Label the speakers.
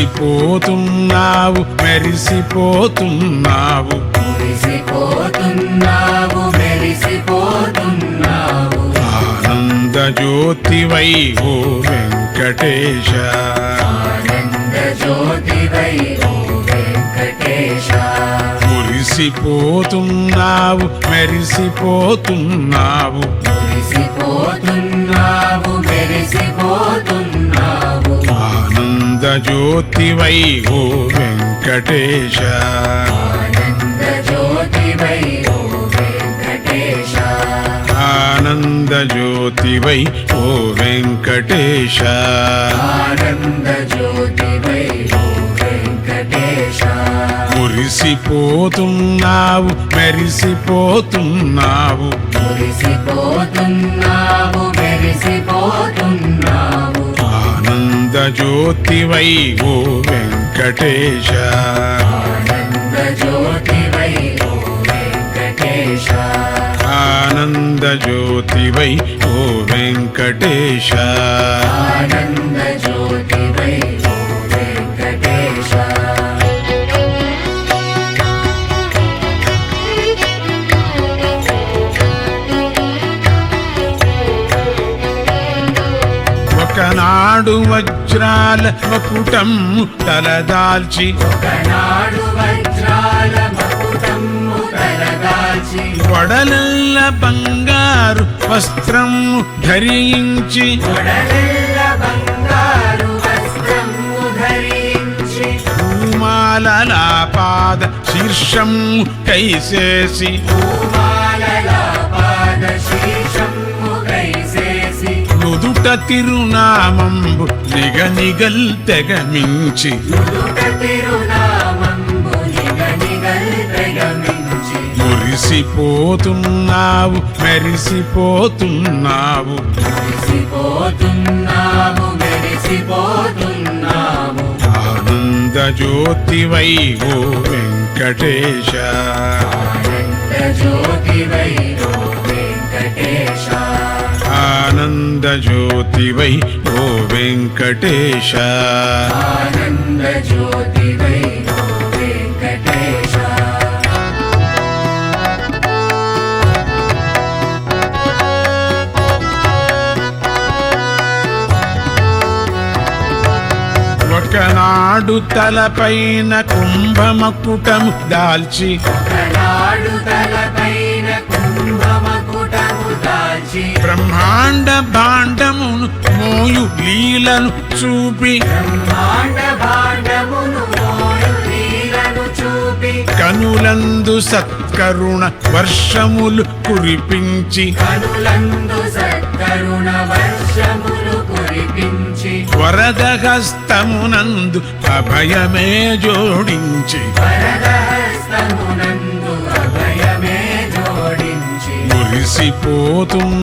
Speaker 1: మురిసిపోతున్నావు మెరిసిపోతున్నావు
Speaker 2: మురిసిపోతున్నావు మెరిసిపోతున్నావు
Speaker 1: ఆనంద జ్యోతివై ఓ వెంకటేశ
Speaker 2: ఆనంద జ్యోతివై ఓ వెంకటేశ
Speaker 1: మురిసిపోతున్నావు మెరిసిపోతున్నావు
Speaker 2: మురిసిపోతున్నావు మెరిసిపోతున్నావు
Speaker 1: ఆనంద జ్యోతివై ఓ వెంకటేశ
Speaker 2: ఆనంద జ్యోతివై ఓ వెంకటేశ
Speaker 1: ఆనంద జ్యోతివై ఓ వెంకటేశ
Speaker 2: ఆనంద జ్యోతివై ఓ వెంకటేశ
Speaker 1: మురిసిపోతున్నావు మెరిసిపోతున్నావు
Speaker 2: మురిసిపోతున్నావు మెరిసిపోతున్నావు
Speaker 1: ఆనంద జ్యోతివై ఓ వెంకటేశ
Speaker 2: ఆనంద జ్యోతివై ఓ వెంకటేశ
Speaker 1: ఆనంద జ్యోతివై ఓ వెంకటేశ
Speaker 2: ఆనంద జ్యోతివై ఓ వెంకటేశ
Speaker 1: ఒకనాడు వజ్రాల మకుటము తలదాల్చి
Speaker 2: ఒకనాడు వజ్రాల మకుటము తలదాల్చి
Speaker 1: వడలల్ల బంగారు వస్త్రము ధరించి
Speaker 2: కొడలెల్ల బంగారు వస్త్రము ధరించి
Speaker 1: పూమాలల పాద శీర్షము కైసేసి
Speaker 2: పూమాలల పాద శీర్షము కైసేసి
Speaker 1: నుదుట తిరునామంబు నిగనిగల్ తెగమించి
Speaker 2: నుదుట తిరునామంబు నిగనిగల్ తెగమించి
Speaker 1: మురిసిపోతున్నావు మెరిసిపోతున్నావు
Speaker 2: మురిసిపోతున్నావు మెరిసిపోతున్నావు
Speaker 1: ఆనంద జ్యోతివై ఓ వెంకటేశ
Speaker 2: ఆనంద జ్యోతివై ఓ వెంకటేశ
Speaker 1: ఆనంద జ్యోతివై ఓ వెంకటేశ
Speaker 2: ఆనంద జ్యోతివై ఓ వెంకటేశ
Speaker 1: ఒకనాడు తలపైన కుంభమకుటము దాల్చి
Speaker 2: ఒకనాడు తలపైన కుంభమకుటము దాల్చి
Speaker 1: బ్రహ్మాండ భాండమును మోయు లీలను చూపి
Speaker 2: బ్రహ్మాండ భాండమును మోయు లీలను చూపి
Speaker 1: కనులందు సత్కరుణ వర్షములు కురిపించి
Speaker 2: కనులందు సత్కరుణ వర్షములు కురిపించి
Speaker 1: వరదహస్తమునందు అభయమే జోడించి
Speaker 2: వరదహస్తమునందు అభయమే జోడించి
Speaker 1: మురిసిపోతు